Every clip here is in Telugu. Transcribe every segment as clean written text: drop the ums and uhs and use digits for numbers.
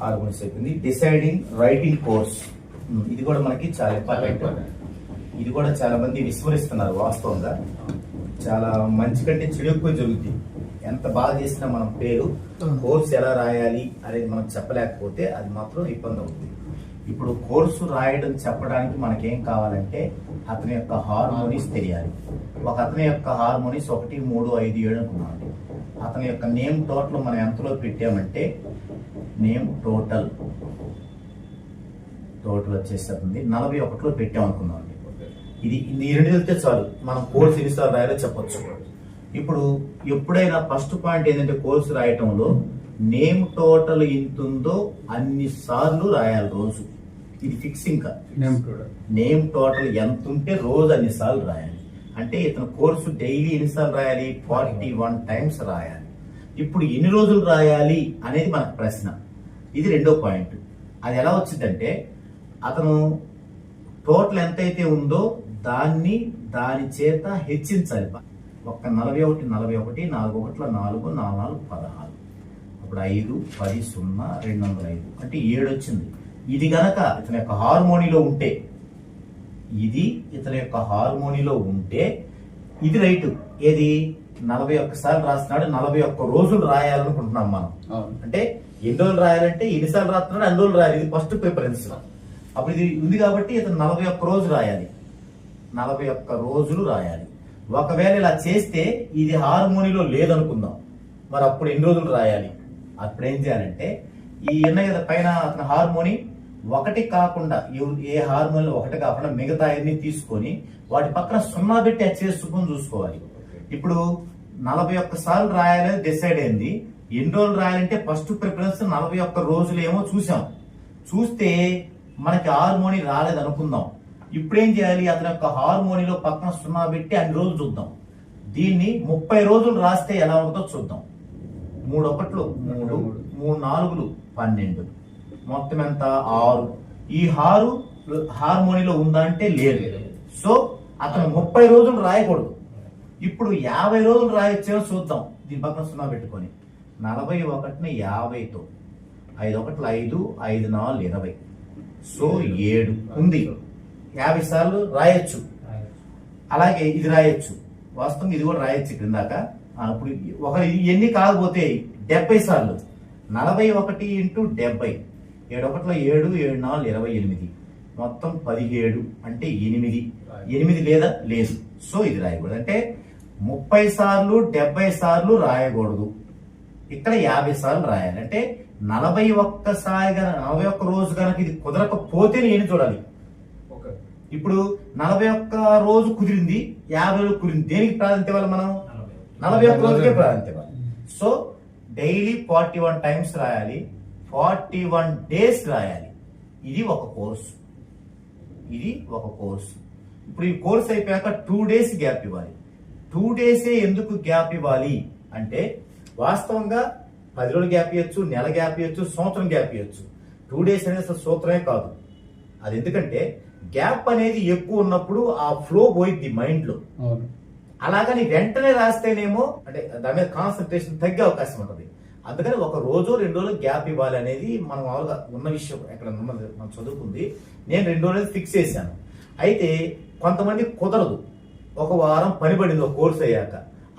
హార్మోనిస్ అయిపోయింది. డిసైడింగ్ రైటింగ్ కోర్స్, ఇది కూడా మనకి చాలా ఇంపార్టెంట్. ఇది కూడా చాలా మంది విస్మరిస్తున్నారు. వాస్తవంగా చాలా మంచి కంటే చెడు ఎక్కువ జరుగుతుంది. ఎంత బాగా చేసినా మనం పేరు కోర్సు ఎలా రాయాలి అనేది మనం చెప్పలేకపోతే అది మాత్రం ఇబ్బంది అవుతుంది. ఇప్పుడు కోర్సు రాయడం చెప్పడానికి మనకేం కావాలంటే అతని యొక్క హార్మోనిస్ తెలియాలి. ఒక అతని యొక్క హార్మోనిస్ 1, 3, 5, 7 అనుకున్నాం. అతని యొక్క నేమ్ టోటల్ మనం ఎంతలో పెట్టామంటే నేమ్ టోటల్ వచ్చేస్తుంది 41లో పెట్టాం అనుకున్నాం. ఇది ఈ రెండు వెళ్తే చాలు, మనం కోర్సు ఎన్నిసార్లు రాయాలో చెప్పొచ్చు. ఇప్పుడు ఎప్పుడైనా ఫస్ట్ పాయింట్ ఏంటంటే కోర్సు రాయటంలో నేమ్ టోటల్ ఎంతుందో అన్ని సార్లు రాయాలి రోజు. ఇది ఫిక్సింగ్. నేమ్ టోటల్ ఎంత ఉంటే రోజు అన్ని సార్లు రాయాలి. అంటే ఇతను కోర్సు డైలీ ఎన్నిసార్లు రాయాలి? 41 టైమ్స్ రాయాలి. ఇప్పుడు ఎన్ని రోజులు రాయాలి అనేది మనకు ప్రశ్న. ఇది రెండో పాయింట్. అది ఎలా వచ్చిందంటే అతను టోటల్ ఎంతైతే ఉందో దాని చేత హెచ్చించాలి. ఒక్క 41, 41, 4 1 4, 4 4 16. అప్పుడు 5 10 0 205 అంటే 7 వచ్చింది. ఇది గనక ఇతని యొక్క హార్మోనీలో ఉంటే, ఇది రైట్. ఏది 41 సార్లు రాస్తున్నాడు, 41 రోజులు రాయాలనుకుంటున్నాం మనం. అంటే ఎన్ని రోజులు రాయాలంటే ఎన్నిసార్లు రాస్తున్నాడు అన్ని రోజులు రాయాలి. ఇది ఫస్ట్ ప్రిఫరెన్స్. అప్పుడు ఇది ఉంది కాబట్టి ఇతను 41 రోజులు రాయాలి. 41 రోజులు రాయాలి. ఒకవేళ ఇలా చేస్తే ఇది హార్మోనీలో లేదనుకుందాం, మరి అప్పుడు ఎన్ని రోజులు రాయాలి? అప్పుడు ఏం చేయాలంటే ఈ ఉన్నాయి కదా పైన అతని హార్మోని ఒకటి కాకుండా, ఏ హార్మోన్ 1 కాకుండా మిగతా అన్ని తీసుకొని వాటి పక్కన 0 పెట్టి చేసుకుని చూసుకోవాలి. ఇప్పుడు 41 సార్లు రాయాలని డిసైడ్ అయింది. ఎన్ని రోజులు రాయాలంటే ఫస్ట్ ప్రిఫరెన్స్ 41 రోజులు ఏమో చూసాం. చూస్తే మనకి హార్మోని రాలేదు అనుకుందాం. ఇప్పుడు ఏం చేయాలి? అతని యొక్క హార్మోనీలో పక్కన 0 పెట్టి అన్ని రోజులు చూద్దాం. దీన్ని 30 రోజులు రాస్తే ఎలా ఉంటుందో చూద్దాం. 3 1 3, 3 4 12, మొత్తం ఎంత? 6. ఈ హార్మోనీలో ఉందా అంటే లేదు. సో అతను 30 రోజులు రాయకూడదు. ఇప్పుడు 50 రోజులు రాయొచ్చేమో చూద్దాం. దీని పక్కన 0 పెట్టుకొని 41ని 50తో 5 1 5, 5 4 20. సో 7 ఉంది. 50 సార్లు రాయొచ్చు. అలాగే ఇది రాయొచ్చు. వాస్తవం ఇది కూడా రాయొచ్చు క్రిందాక. ఇప్పుడు ఎన్ని కాకపోతే 70 సార్లు 41 × 70, 7 1 7, 7 4 28, మొత్తం 17 అంటే 8 లేదా లేదు. సో ఇది రాయకూడదు. అంటే 30 సార్లు 70 సార్లు రాయకూడదు. ఇక్కడ 50 సార్లు రాయాలి. అంటే 41 రోజు కనుక ఇది కుదరకపోతే నేను చూడాలి. ఇప్పుడు 41 రోజు కుదిరింది, 50 రోజు కుదిరింది. దేనికి ప్రాధాన్యత ఇవ్వాలి? మనం 41 రోజుకే ప్రాధాన్యత ఇవ్వాలి. సో డైలీ 41 టైమ్స్ రాయాలి, 41 డేస్ రాయాలి. ఇది ఒక కోర్సు. ఇప్పుడు ఈ కోర్స్ అయిపోయాక 2 డేస్ గ్యాప్ ఇవ్వాలి. 2 డేసే ఎందుకు గ్యాప్ ఇవ్వాలి అంటే వాస్తవంగా 10 రోజులు గ్యాప్ ఇవ్వచ్చు, నెల గ్యాప్ ఇవ్వచ్చు, సంవత్సరం గ్యాప్ ఇవ్వచ్చు. 2 డేస్ అనేది అసలు సూత్రమే కాదు. అది ఎందుకంటే గ్యాప్ అనేది ఎక్కువ ఉన్నప్పుడు ఆ ఫ్లో పోయిద్ది మైండ్ లో. అలాగని వెంటనే రాస్తేనేమో అంటే దాని మీద కాన్సన్ట్రేషన్ తగ్గే అవకాశం ఉంటుంది. అందుకని 1 రోజు 2 రోజులు గ్యాప్ ఇవ్వాలి అనేది మనం మామూలుగా ఉన్న విషయం. ఎక్కడ ఉన్నది మనం చదువుకుంది. నేను 2 రోజులు ఫిక్స్ చేశాను. అయితే కొంతమంది కుదరదు. 1 వారం పని పడింది ఒక కోర్సు అయ్యాక.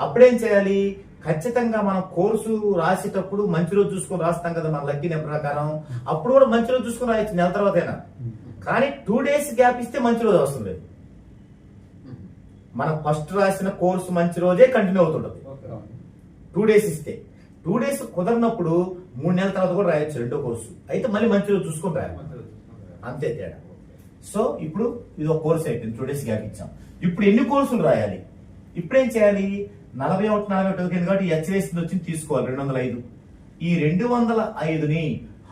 అప్పుడేం చేయాలి? ఖచ్చితంగా మనం కోర్సు రాసేటప్పుడు మంచి రోజు చూసుకొని రాస్తాం కదా మన లక్కీ నెంబర్ ప్రకారం. అప్పుడు కూడా మంచి రోజు చూసుకొని రాయొచ్చు, నెల తర్వాతైనా. కానీ 2 డేస్ గ్యాప్ ఇస్తే మంచి రోజు వస్తుంది లేదు. మనం ఫస్ట్ రాసిన కోర్సు మంచి రోజే కంటిన్యూ అవుతుంటది. 2 డేస్ ఇస్తే 2 డేస్ కుదరినప్పుడు 3 నెలల తర్వాత కూడా రాయొచ్చు రెండో కోర్సు. అయితే మళ్ళీ మంచి రోజు చూసుకొని రాయాలి, అంతే తేడా. సో ఇప్పుడు ఇది ఒక కోర్సు అయిపోయింది, 2 డేస్ గ్యాప్ ఇచ్చాం. ఇప్పుడు ఎన్ని కోర్సులు రాయాలి? ఇప్పుడేం చేయాలి? 41 కాబట్టి హెచ్వేసి వచ్చింది తీసుకోవాలి 205. ఈ 205ని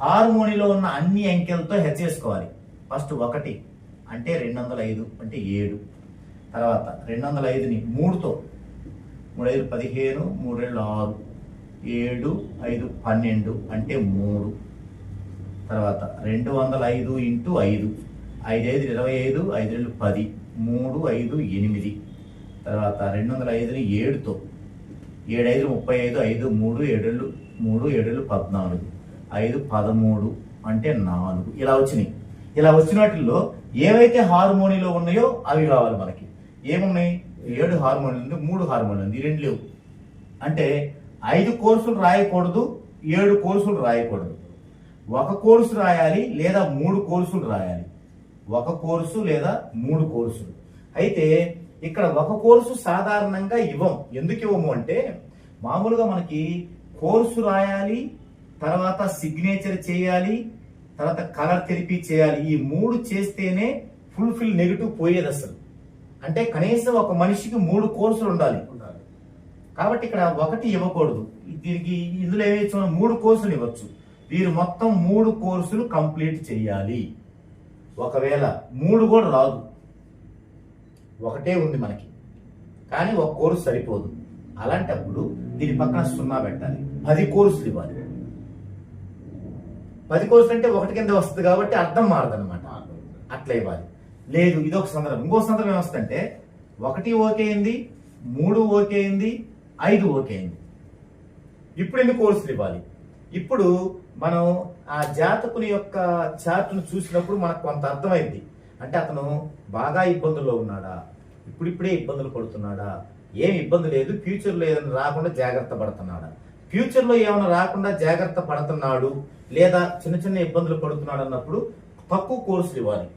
హార్మోనీలో ఉన్న అన్ని అంకెలతో హెచ్చేసుకోవాలి. ఫస్ట్ 1 అంటే 205 అంటే 7. తర్వాత 205ని 3తో 3 5 15, 3 2 6, 7 5 12 అంటే 3. తర్వాత 205 × 5, 5 5 25, 5 2 10, 3 5 8. తర్వాత 205ని 7తో 7 5 35, 5 3 7 3 7 14. 5 13 అంటే 4 ఇలా వచ్చినాయి. ఇలా వచ్చిన వాటిల్లో ఏవైతే హార్మోనిలో ఉన్నాయో అవి కావాలి మనకి. ఏమున్నాయి? 7 హార్మోనిలు ఉంది, 3 హార్మోనిలు ఉంది, 2 లేవు. అంటే 5 కోర్సులు రాయకూడదు, 7 కోర్సులు రాయకూడదు. ఒక కోర్సు రాయాలి లేదా 3 కోర్సులు రాయాలి. ఒక కోర్సు లేదా 3 కోర్సులు. అయితే ఇక్కడ ఒక కోర్సు సాధారణంగా ఇవ్వం. ఎందుకు ఇవ్వము అంటే మామూలుగా మనకి కోర్సు రాయాలి, తర్వాత సిగ్నేచర్ చేయాలి, తర్వాత కలర్ థెరపీ చేయాలి. ఈ 3 చేస్తేనే ఫుల్ఫిల్ నెగిటివ్ పోయేది అసలు. అంటే కనీసం ఒక మనిషికి 3 కోర్సులు ఉండాలి. కాబట్టి ఇక్కడ ఒకటి ఇవ్వకూడదు. దీనికి ఇందులో ఏమైతే 3 కోర్సులు ఇవ్వచ్చు. వీరు మొత్తం 3 కోర్సులు కంప్లీట్ చేయాలి. ఒకవేళ 3 కూడా రాదు, ఒకటే ఉంది మనకి, కానీ ఒక కోర్సు సరిపోదు. అలాంటప్పుడు దీని పక్కన 0 పెట్టాలి. 10 కోర్సులు ఇవ్వాలి. 10 కోర్సులు అంటే ఒకటి కింద వస్తుంది కాబట్టి అర్థం మారదనమాట. అట్లా ఇవ్వాలి. లేదు, ఇదొక సందర్భం. ఇంకో సందర్భం ఏమొస్తుందంటే 1 ఓకే అయింది, 3 ఓకే అయింది, 5 ఓకే అయింది. ఇప్పుడు ఎన్ని కోర్సులు ఇవ్వాలి? ఇప్పుడు మనం ఆ జాతకుని యొక్క చార్ట్ను చూసినప్పుడు మనకు కొంత అర్థమైంది. అంటే అతను బాగా ఇబ్బందుల్లో ఉన్నాడా, ఇప్పుడిప్పుడే ఇబ్బందులు పడుతున్నాడా, ఏం ఇబ్బంది లేదు, ఫ్యూచర్లో ఏదైనా రాకుండా జాగ్రత్త పడుతున్నాడా, ఫ్యూచర్లో ఏమైనా రాకుండా జాగ్రత్త పడుతున్నాడు లేదా చిన్న చిన్న ఇబ్బందులు పడుతున్నాడు అన్నప్పుడు తక్కువ కోర్సులు ఇవ్వాలి.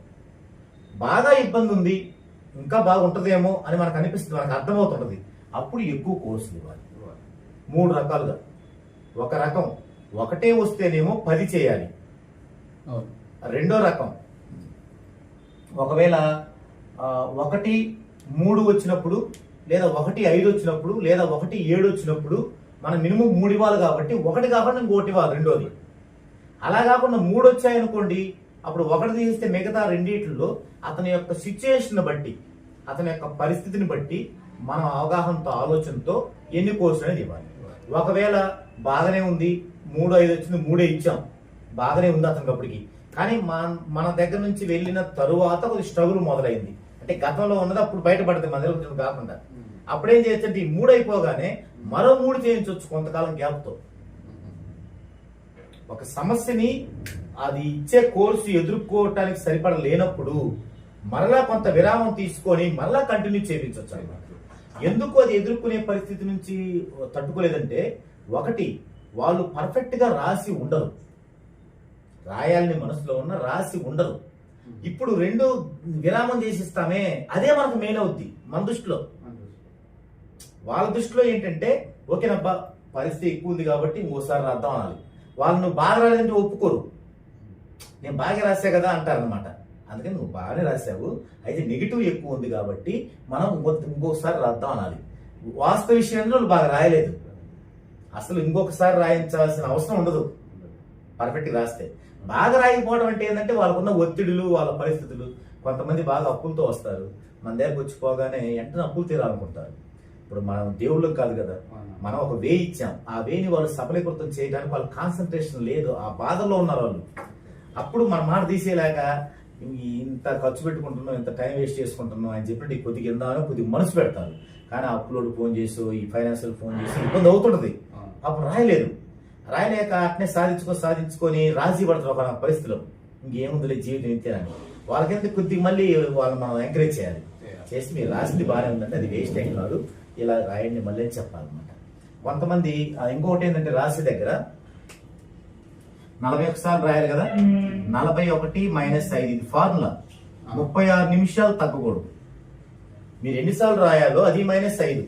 బాగా ఇబ్బంది ఉంది, ఇంకా బాగుంటుందేమో అని మనకు అనిపిస్తుంది, మనకు అర్థమవుతుంటది, అప్పుడు ఎక్కువ కోర్సులు ఇవ్వాలి. 3 రకాలుగా. ఒక రకం ఒకటే వస్తేనేమో 10 చేయాలి. రెండో రకం ఒకవేళ 1 3 వచ్చినప్పుడు లేదా 1 5 వచ్చినప్పుడు లేదా 1 7 వచ్చినప్పుడు మనం మినిమం 3 ఇవ్వాలి. కాబట్టి 1 కాకుండా ఇంకోటి ఇవ్వాలి రెండోది. అలా కాకుండా 3 వచ్చాయనుకోండి, అప్పుడు 1 తీస్తే మిగతా రెండిట్లో అతని యొక్క సిచ్యుయేషన్ బట్టి, అతని యొక్క పరిస్థితిని బట్టి మనం అవగాహనతో ఆలోచనతో ఎన్ని కోర్సులు అనేది ఇవ్వాలి. ఒకవేళ బాగానే ఉంది, 3 5 వచ్చింది, 3 ఇచ్చాం, బాగానే ఉంది అతనికి అప్పటికి, కానీ మన దగ్గర నుంచి వెళ్ళిన తరువాత కొద్ది స్ట్రగుల్ మొదలైంది. అంటే గతంలో ఉన్నది అప్పుడు బయటపడుతుంది మన దగ్గర కాకుండా. అప్పుడేం చేయొచ్చంటే ఈ 3 అయిపోగానే మరో 3 చేయించవచ్చు కొంతకాలం గ్యాప్తో. ఒక సమస్యని అది ఇచ్చే కోర్సు ఎదుర్కోవటానికి సరిపడ లేనప్పుడు మరలా కొంత విరామం తీసుకొని మరలా కంటిన్యూ చేయించవచ్చు అన్నమాట. ఎందుకు అది ఎదుర్కొనే పరిస్థితి నుంచి తట్టుకోలేదంటే, 1 వాళ్ళు పర్ఫెక్ట్ గా రాసి ఉండరు, రాయాలని మనసులో ఉన్న రాసి ఉండరు. ఇప్పుడు 2 విరామం చేసిస్తామే, అదే మనకు మెయిన్ అవుద్ది మన దృష్టిలో. వాళ్ళ దృష్టిలో ఏంటంటే ఓకేనబ్బా పరిస్థితి ఎక్కువ ఉంది కాబట్టి ఇంకోసారి రాద్దాం అనాలి. వాళ్ళు నువ్వు బాగా రాలేదంటే ఒప్పుకోరు. నేను బాగా రాసా కదా అంటారనమాట. అందుకని నువ్వు బాగానే రాసావు, అయితే నెగిటివ్ ఎక్కువ ఉంది కాబట్టి మనం ఇంకొకసారి రాద్దాం అనాలి. వాస్తవ విషయంలో నువ్వు బాగా రాయలేదు, అసలు ఇంకొకసారి రాయించాల్సిన అవసరం ఉండదు పర్ఫెక్ట్ రాస్తే. బాగా రాయకపోవడం అంటే ఏంటంటే వాళ్ళకున్న ఒత్తిడులు, వాళ్ళ పరిస్థితులు. కొంతమంది బాగా అప్పులతో వస్తారు, మన దగ్గరకు వచ్చిపోగానే వెంటనే అప్పులు తీరాలనుకుంటారు. ఇప్పుడు మనం దేవుళ్ళకి కాదు కదా, మనం ఒక వే ఇచ్చాం, ఆ వేని వాళ్ళు సఫలీకృతం చేయడానికి వాళ్ళ కాన్సన్ట్రేషన్ లేదు, ఆ బాధల్లో ఉన్నారు వాళ్ళు. అప్పుడు మన మాట తీసేలాక ఇంత ఖర్చు పెట్టుకుంటున్నాం, ఇంత టైం వేస్ట్ చేసుకుంటున్నాం అని చెప్పి కొద్దిగా ఎందానో కొద్దిగా మనసు పెడతారు. కానీ అప్లోడ్ ఫోన్ చేసి, ఈ ఫైనాన్షియల్ ఫోన్ చేసి ఇబ్బంది అవుతుంటది. అప్పుడు రాయలేదు, రాయలేక అట్నే సాధించుకొని రాజీ పడతారు ఒక పరిస్థితిలో. ఇంకేముందిలే జీవితం ఇంతేనని వాళ్ళకైతే కొద్దిగా మళ్ళీ వాళ్ళు మనం ఎంకరేజ్ చేయాలి. చేసి మీరు రాసింది బాగానే ఉందంటే అది వేస్ట్ ఏం కాదు, ఇలా రాయండి మళ్ళీ అని చెప్పాలన్నమాట. కొంతమంది ఇంకొకటి ఏంటంటే రాసే దగ్గర 41 సార్లు రాయాలి కదా, 41 - 5 ఇది ఫార్ములా. 36 నిమిషాలు తగ్గకూడదు. మీరు ఎన్నిసార్లు రాయాలో అది -5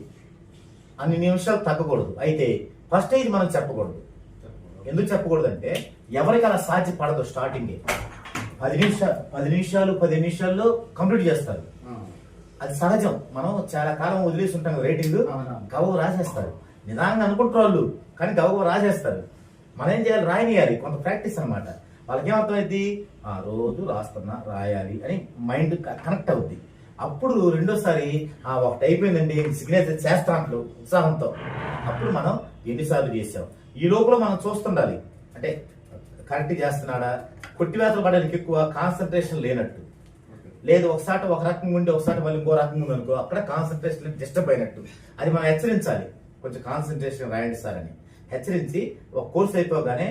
అన్ని నిమిషాలు తగ్గకూడదు. అయితే ఫస్ట్ ఇది మనం చెప్పకూడదు. ఎందుకు చెప్పకూడదు అంటే ఎవరికి అలా సాధ్యపడదు. స్టార్టింగ్ 10 నిమిషాల్లో కంప్లీట్ చేస్తారు, అది సహజం. మనం చాలా కాలం వదిలేసి ఉంటాం రేటింగ్, గవ రాసేస్తారు. నిదానంగా అనుకుంటారు వాళ్ళు, కానీ గవ రాసేస్తారు. మనం ఏం చేయాలి, రాయనియాలి, కొంత ప్రాక్టీస్ అనమాట. వాళ్ళకి ఏమర్థమైంది, రోజు రాస్తున్నా రాయాలి అని మైండ్ కనెక్ట్ అవుద్ది. అప్పుడు రెండోసారి ఒకటి అయిపోయిందండి సిగ్నేచర్ చేస్తాంట్లు ఉత్సాహంతో, అప్పుడు మనం ఎన్నిసార్లు చేసాం. ఈ లోపల మనం చూస్తుండాలి, అంటే కరెక్ట్ చేస్తున్నాడా. కొట్టివేతలు పడడానికి ఎక్కువ కాన్సన్ట్రేషన్ లేనట్టు, లేదు ఒకసారి ఒక రకంగా ఉండి ఒకసారి మళ్ళీ ఇంకో రకంగా ఉంది అనుకో, అక్కడ కాన్సన్ట్రేషన్ డిస్టర్బ్ అయినట్టు. అది మనం హెచ్చరించాలి, కొంచెం కాన్సన్ట్రేషన్ రాయండి సార్ అని. హెచ్చరించి ఒక కోర్స్ అయిపోగానే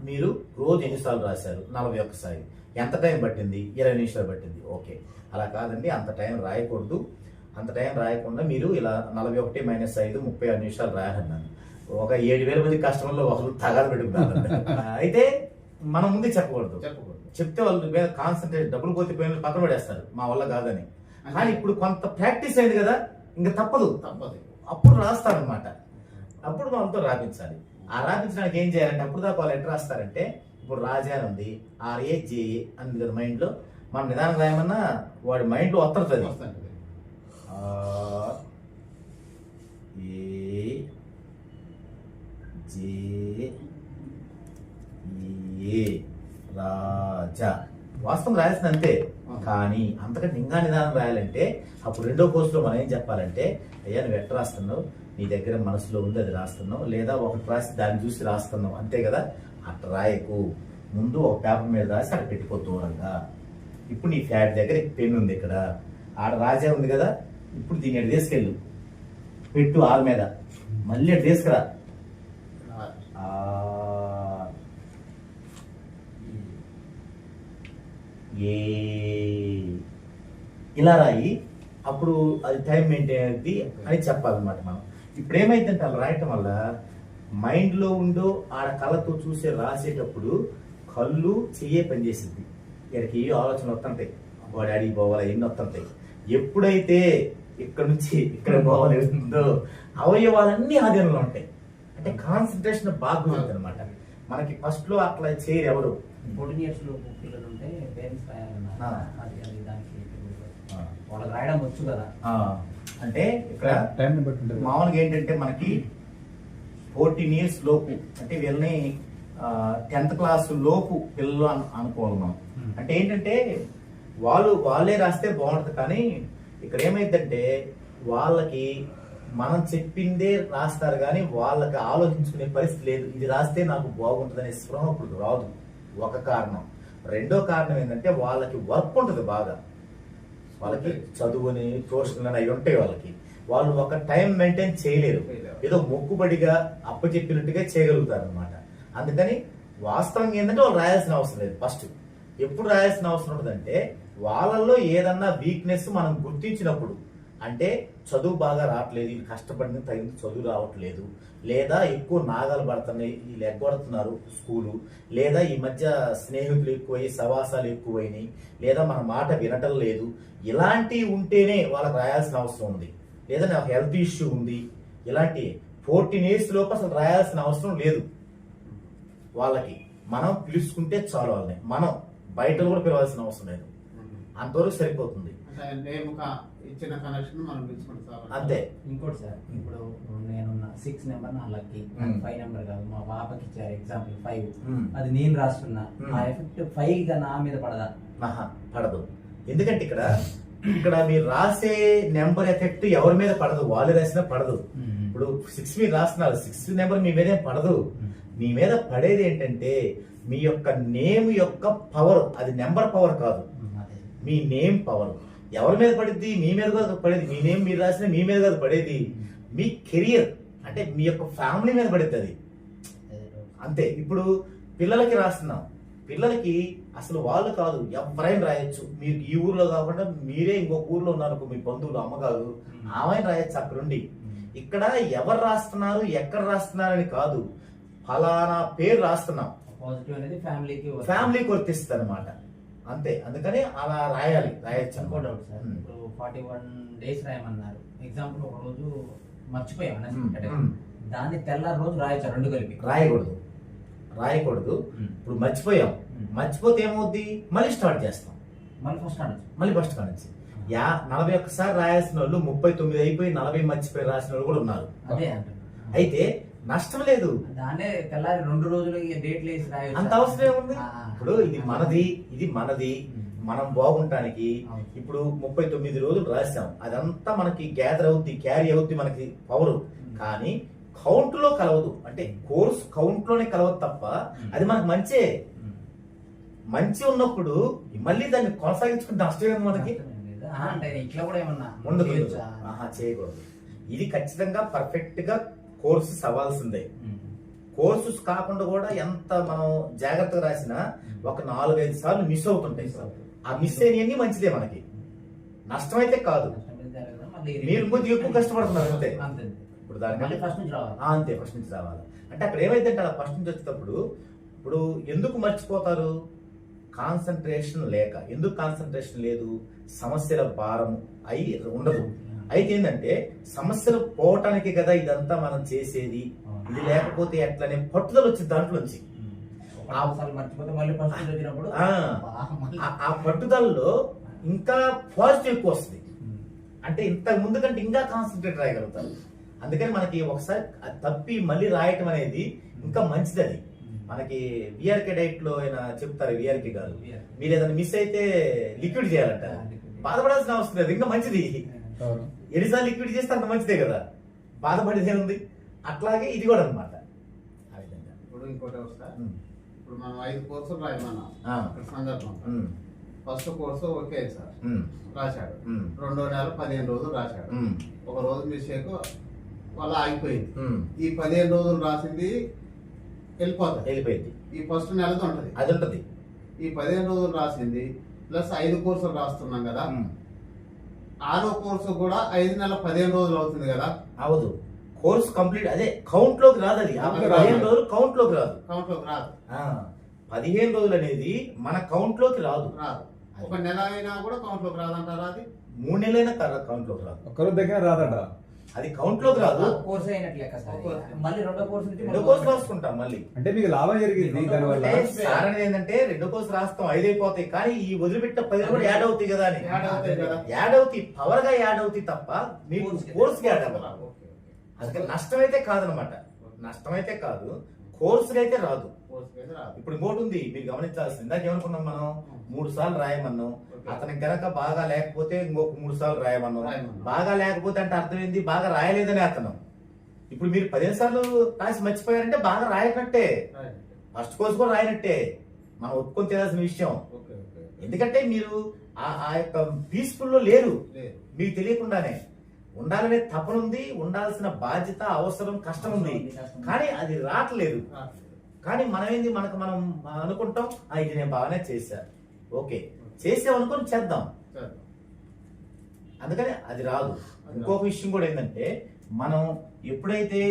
మీరు రోజు ఎన్నిసార్లు రాశారు, 41 సార్లు. ఎంత టైం పట్టింది, 20 నిమిషాలు పట్టింది. ఓకే, అలా కాదండి, అంత టైం రాయకూడదు. అంత టైం రాయకుండా మీరు ఇలా 41 - 5 36 నిమిషాలు రాయాలన్నాను. ఒక 7,000 మంది కస్టమర్లు ఒకరు తగాదు పెట్టుకున్నారు. అయితే మనం ముందే చెప్పకూడదు. చెప్తే వాళ్ళు మీద కాన్సన్ట్రేట్, డబ్బులు పోతే పోయిన పక్కన పడేస్తారు, మా వల్ల కాదని. కానీ ఇప్పుడు కొంత ప్రాక్టీస్ అయింది కదా, ఇంకా తప్పదు. అప్పుడు రాస్తారనమాట. అప్పుడు వాళ్ళతో రాపించాలి. ఆ రాపించడానికి ఏం చేయాలంటే, అప్పుడు దాకా వాళ్ళు ఎట్లా రాస్తారంటే, ఇప్పుడు రాజా అని ఉంది, RAJA అంది కదా మైండ్ లో. మనం నిదానం రాయమన్నా వాడి మైండ్ లో వస్తుంది. రాజా వాస్తవం రాయాల్సింది అంతే. కానీ అంతకంటే ఇంకా నిదానం రాయాలంటే అప్పుడు రెండో కోర్సులో మనం ఏం చెప్పాలంటే, అయ్యా నువ్వు ఎట్లా రాస్తున్నావు, నీ దగ్గర మనసులో ఉంది అది రాస్తున్నావు, లేదా ఒకటి రాసి దాన్ని చూసి రాస్తున్నావు, అంతే కదా. అట్లా రాయకు. ముందు ఒక పేపర్ మీద రాసి అక్కడ పెట్టుకో దూరంగా. ఇప్పుడు నీ ఫ్యాట్ దగ్గర పెన్ ఉంది, ఇక్కడ ఆడ రాజా ఉంది కదా, ఇప్పుడు దీన్ని అటు తీసుకెళ్ళు, పెట్టు ఆరు మీద, మళ్ళీ అటు తీసుకురా. ఇలా రాయి. అప్పుడు అది టైం మెయింటైన్ అయింది అని చెప్పాలన్నమాట మనం. ఇప్పుడు ఏమైందంటే అలా రాయటం వల్ల మైండ్ లో ఉందో ఆడ కళ్ళతో చూసే రాసేటప్పుడు కళ్ళు చెయ్యే పనిచేసింది. ఇక్కడికి ఆలోచనలు వస్తుంటాయి, వాడి అడిగి పోవాలి, ఎన్ని వస్తుంటాయి. ఎప్పుడైతే ఇక్కడ నుంచి ఇక్కడ పోవాలి ఉందో అవయవాలన్నీ ఆధీనంలో ఉంటాయి. అంటే కాన్సన్ట్రేషన్ బాగా ఉంటుంది అనమాట. మనకి ఫస్ట్ లో అట్లా చేయరు ఎవరు. 14 years లోపు పిల్లలు ఉంటే పేరెంట్స్ రాయాలన్నా వాళ్ళకి రాయడం వచ్చు కదా. అంటే ఇక్కడ మామూలుగా ఏంటంటే మనకి 14 years లోపు అంటే వీళ్ళని 10th class లోపు పిల్లలు అనుకోవాలి మనం. అంటే ఏంటంటే వాళ్ళే రాస్తే బాగుంటుంది. కానీ ఇక్కడ ఏమైందంటే వాళ్ళకి మనం చెప్పిందే రాస్తారు, కానీ వాళ్ళకి ఆలోచించుకునే పరిస్థితి లేదు. ఇది రాస్తే నాకు బాగుంటుంది అనే స్పృహ ఇప్పుడు రాదు, ఒక కారణం. రెండో కారణం ఏంటంటే వాళ్ళకి వర్క్ ఉంటుంది బాగా. వాళ్ళకి చదువుని ట్యూషన్ అవి ఉంటాయి వాళ్ళకి. వాళ్ళు ఒక టైం మెయింటైన్ చేయలేరు, ఏదో మొక్కుబడిగా అప్పచెప్పినట్టుగా చేయగలుగుతారు అనమాట. అందుకని వాస్తవంగా ఏంటంటే వాళ్ళు రాయాల్సిన అవసరం లేదు. ఫస్ట్ ఎప్పుడు రాయాల్సిన అవసరం ఉంటుందంటే వాళ్ళల్లో ఏదన్నా వీక్నెస్ మనం గుర్తించినప్పుడు. అంటే చదువు బాగా రావట్లేదు, వీళ్ళు కష్టపడిన తగిన చదువు రావట్లేదు, లేదా ఎక్కువ నాగాలు పడుతున్నాయి, వీళ్ళు ఎగ్గొడుతున్నారు స్కూలు, లేదా ఈ మధ్య స్నేహితులు ఎక్కువయ్యి సవాసాలు ఎక్కువైనాయి, లేదా మన మాట వినటం లేదు, ఇలాంటివి ఉంటేనే వాళ్ళకి రాయాల్సిన అవసరం ఉంది. లేదా నాకు హెల్త్ ఇష్యూ ఉంది, ఇలాంటి 14 years లోపు అసలు రాయాల్సిన అవసరం లేదు వాళ్ళకి. మనం పిలుచుకుంటే చాలు వాళ్ళని, మనం బయట కూడా పిలవాల్సిన అవసరం లేదు, అంతవరకు సరిపోతుంది. ఇచ్చిన కనెక్షన్ మనం అంతే. ఇంకోటి సార్, ఇప్పుడు నేను 6 నెంబర్ నా లక్కీ, 5 నెంబర్ కాదు, మా పాపకి ఇచ్చారు ఎగ్జాంపుల్ 5, అది నేను రాస్తున్నా, ఆ ఎఫెక్ట్ 5 గా నా మీద పడదా? పడదు. ఎందుకంటే ఇక్కడ మీరు రాసే నెంబర్ ఎఫెక్ట్ ఎవరి మీద పడదు, వాళ్ళు రాసినా పడదు. ఇప్పుడు 6 మీరు రాస్తున్నారు, 6 నెంబర్ మీ మీద పడదు. మీ మీద పడేది ఏంటంటే మీ యొక్క నేమ్ యొక్క పవర్, అది నెంబర్ పవర్ కాదు, మీ నేమ్ పవర్. ఎవరి మీద పడిద్ది? మీ మీద కాదు పడేది. మీ నేమ్ మీరు రాసిన మీ మీద కాదు పడేది, మీ కెరియర్ అంటే మీ యొక్క ఫ్యామిలీ మీద పడుతుంది అది, అంతే. ఇప్పుడు పిల్లలకి రాస్తున్నాం, పిల్లలకి అసలు వాళ్ళు కాదు ఎవరైనా రాయొచ్చు. మీరు ఈ ఊర్లో కాకుండా మీరే ఇంకొక ఊర్లో ఉన్నారు, మీ బంధువులు అమ్మగారు, ఆమె రాయొచ్చు అక్కడుండి. ఇక్కడ ఎవరు రాస్తున్నారు ఎక్కడ రాస్తున్నారని కాదు, ఫలానా పేరు రాస్తున్నాం, ఫ్యామిలీకి వర్తిస్తుంది అనమాట, అంతే. అందుకని అలా రాయొచ్చు. ఇంకో డౌట్ సార్, ఇప్పుడు 41 days రాయమన్నారు, ఎగ్జాంపుల్ ఒక రోజు మర్చిపోయాం, దాన్ని తెల్లారి రోజు రాయొచ్చు, 2 కలిపి రాయకూడదు. ఇప్పుడు మర్చిపోతే ఏమవుద్ది, మళ్ళీ స్టార్ట్ చేస్తాం, మళ్ళీ ఫస్ట్ కానించి 41 సార్లు రాయాల్సిన వాళ్ళు 39 అయిపోయి 40 మర్చిపోయి రాసిన వాళ్ళు కూడా ఉన్నారు. అయితే నష్టం లేదు, దాన్నే తెల్లారి 2 రోజులు డేట్లు వేసి రాయొచ్చు, అంత అవసరం ఏముంది. ఇప్పుడు ఇది మనది మనం బాగుంటానికి ఇప్పుడు 39 రోజులు రాసాం, అదంతా మనకి గ్యాదర్ అవుద్ది, క్యారీ అవుద్ది మనకి పవర్. కానీ కౌంట్ లో కలవదు, అంటే కోర్స్ కౌంట్ లోనే కలవదు తప్ప, అది మనకు మంచి ఉన్నప్పుడు మళ్ళీ దాన్ని కొనసాగించుకుంటే నష్టం మనకి ఇట్లా కూడా ఏమన్నా చేయకూడదు. ఇది ఖచ్చితంగా పర్ఫెక్ట్ గా కోర్సు అవ్వాల్సిందే. కోర్సెస్ కాకుండా కూడా ఎంత మనం జాగ్రత్తగా రాసినా ఒక 4-5 సార్లు మిస్ అవుతుంటాయి. ఆ మిస్ అయినవన్నీ మంచిదే, మనకి నష్టం అయితే కాదు. మీరు కొద్దిగా ఎక్కువ కష్టపడుతున్నారు అంతే. ఇప్పుడు దానికి ఫస్ట్ నుంచి రావాలి. అంతే, ఫస్ట్ నుంచి రావాలి. అంటే అక్కడ ఏమైతే అంటే ఫస్ట్ నుంచి వచ్చేటప్పుడు ఇప్పుడు ఎందుకు మర్చిపోతారు? కాన్సన్ట్రేషన్ లేక. ఎందుకు కాన్సన్ట్రేషన్ లేదు? సమస్యల భారం అయి ఉండదు. అయితే ఏంటంటే సమస్యలు పోవటానికి కదా ఇదంతా మనం చేసేది, ఇది లేకపోతే ఎట్లనే పట్టుదల వచ్చింది దాంట్లోంచి. మర్చిపోతే మళ్ళీ ఫస్ట్ నుంచి వచ్చినప్పుడు ఆ పట్టుదలలో ఇంకా పాజిటివ్ ఎక్కువ వస్తుంది. అంటే ఇంతకు ముందు కంటే ఇంకా కాన్సన్ట్రేట్ రాయగలుగుతారు. అందుకని మనకి ఒకసారి తప్పి మళ్ళీ రాయటం అనేది ఇంకా మంచిది. అది మనకి విఆర్కే డైట్ లో ఆయన చెప్తారు, విఆర్కే గారు, మీరు ఏదైనా మిస్ అయితే లిక్విడ్ చేయాలంట. బాధపడాల్సిన అవసరం లేదు, ఇంకా మంచిది. ఎన్నిసార్లు లిక్విడ్ చేస్తే అంత మంచిదే కదా, బాధపడేదే ఉంది. అట్లాగే ఇది కూడా అనమాట. ఆ విధంగా ఇప్పుడు ఇంకోటి వస్తా, ఇప్పుడు మనం 5 కోర్సులు రాయమన్నాం ఇక్కడ సందర్భం. ఫస్ట్ కోర్సు ఓకే సార్ రాశాడు, 2వ నెల 15 రోజులు రాశాడు, ఒక రోజు మిస్టేక్ వల్ల ఆగిపోయింది. ఈ 15 రోజులు రాసింది వెళ్ళిపోయింది. ఈ ఫస్ట్ నెలది ఉంటది, అది ఉంటది. ఈ 15 రోజులు రాసింది ప్లస్ 5 కోర్సులు రాస్తున్నాం కదా, 6వ కోర్సు కూడా 5 నెలల 15 రోజులు అవుతుంది కదా. అవదు, కోర్సు కంప్లీట్ అదే కౌంట్ లోకి రాదు. అది 15 రోజులు కౌంట్ లోకి రాదు. 15 రోజులు అనేది మన కౌంట్ లోకి రాదు. ఒక నెల అయినా కూడా కౌంట్ లోకి రాదంటారా? అది 3 నెలలైనా కౌంట్ లోకి రాదు. ఒక్కరు దగ్గర రాదంట, అది కౌంట్ లోకి రాదు. కోర్సు అయినట్లు లెక్క సార్. మళ్ళీ రెండో కోర్సు నుంచి 2వ కోర్సు రాసుకుంటాం మళ్ళీ. అంటే మీకు లాభం జరిగింది దానివల్ల. సార్ అనేది ఏంటంటే 2వ కోర్సు రాస్తాం 5 అయిపోతాయి, కానీ ఈ వదిలిపెట్టిన 10 కూడా యాడ్ అవుతాయి కదా అని. యాడ్ అవుతాయి, పవర్ గా యాడ్ అవుతాయి తప్ప మీకు కోర్సుకి యాడ్ అవ్వాలి. అందుకని నష్టం అయితే కాదనమాట, నష్టం అయితే కాదు, కోర్సుకి అయితే రాదు. ఇప్పుడు ఇంకోటి ఉంది మీరు గమనించాల్సింది. ఇందాక ఏమనుకున్నాం మనం, 3 సార్లు రాయమన్నాం. అతనికి గనక బాగా లేకపోతే ఇంకొక 3 సార్లు రాయమన్నాం. బాగా లేకపోతే అంటే అర్థమైంది బాగా రాయలేదని అతను. ఇప్పుడు మీరు 15 సార్లు రాసి మర్చిపోయారంటే బాగా రాయనట్టే, ఫస్ట్ కోర్సు కూడా రాయనట్టే. మనం ఒప్పుకొని చేయాల్సిన విషయం. ఎందుకంటే మీరు ఆ యొక్క పీస్ఫుల్ లో లేరు, మీకు తెలియకుండానే. ఉండాలనే తపన ఉంది, ఉండాల్సిన బాధ్యత, అవసరం, కష్టం ఉంది, కానీ అది రావట్లేదు. కానీ మనం ఏంది, మనం అనుకుంటాం ఇది నేను బాగానే చేశా, ఓకే చేసామనుకొని చేద్దాం, అందుకని అది రాదు. ఇంకొక విషయం కూడా ఏంటంటే, మనం ఎప్పుడైతే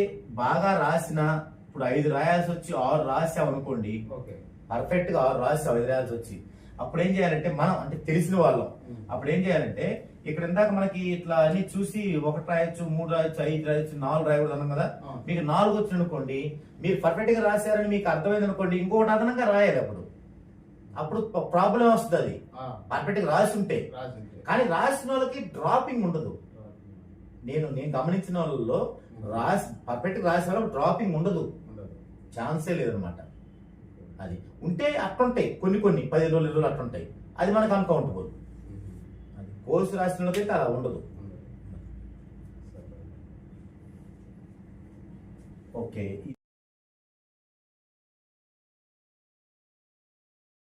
బాగా రాసినా, ఇప్పుడు 5 రాయాల్సి వచ్చి 6 రాసామనుకోండి, పర్ఫెక్ట్ గా 6 రాసి 5 రాయాల్సి వచ్చి, అప్పుడు ఏం చేయాలంటే మనం అంటే తెలిసిన వాళ్ళం, అప్పుడు ఏం చేయాలంటే ఇక్కడ ఇందాక మనకి ఇట్లా అన్ని చూసి 1 రాయొచ్చు, 3 రాయొచ్చు, 5 రాయొచ్చు, 4 రాయకూడదు అన్నాం కదా. మీకు 4 వచ్చింది అనుకోండి, మీరు పర్ఫెక్ట్ గా రాశారని మీకు అర్థమైంది అనుకోండి, ఇంకొకటి అదనంగా రాయాలి. అప్పుడు ప్రాబ్లం వస్తుంది. అది పర్ఫెక్ట్ గా రాసి ఉంటే. కానీ రాసిన వాళ్ళకి డ్రాపింగ్ ఉండదు. నేను గమనించిన వాళ్ళలో పర్ఫెక్ట్ గా రాసిన వాళ్ళకి డ్రాపింగ్ ఉండదు, ఛాన్సే లేదనమాట. అది ఉంటే అట్లుంటాయి, కొన్ని 15 రోజులు 20 రోజులు అట్లుంటాయి, అది మనకు అన్కౌంటబుల్. అది కోర్సు రాసిన వాళ్ళకైతే అలా ఉండదు. ఓకే.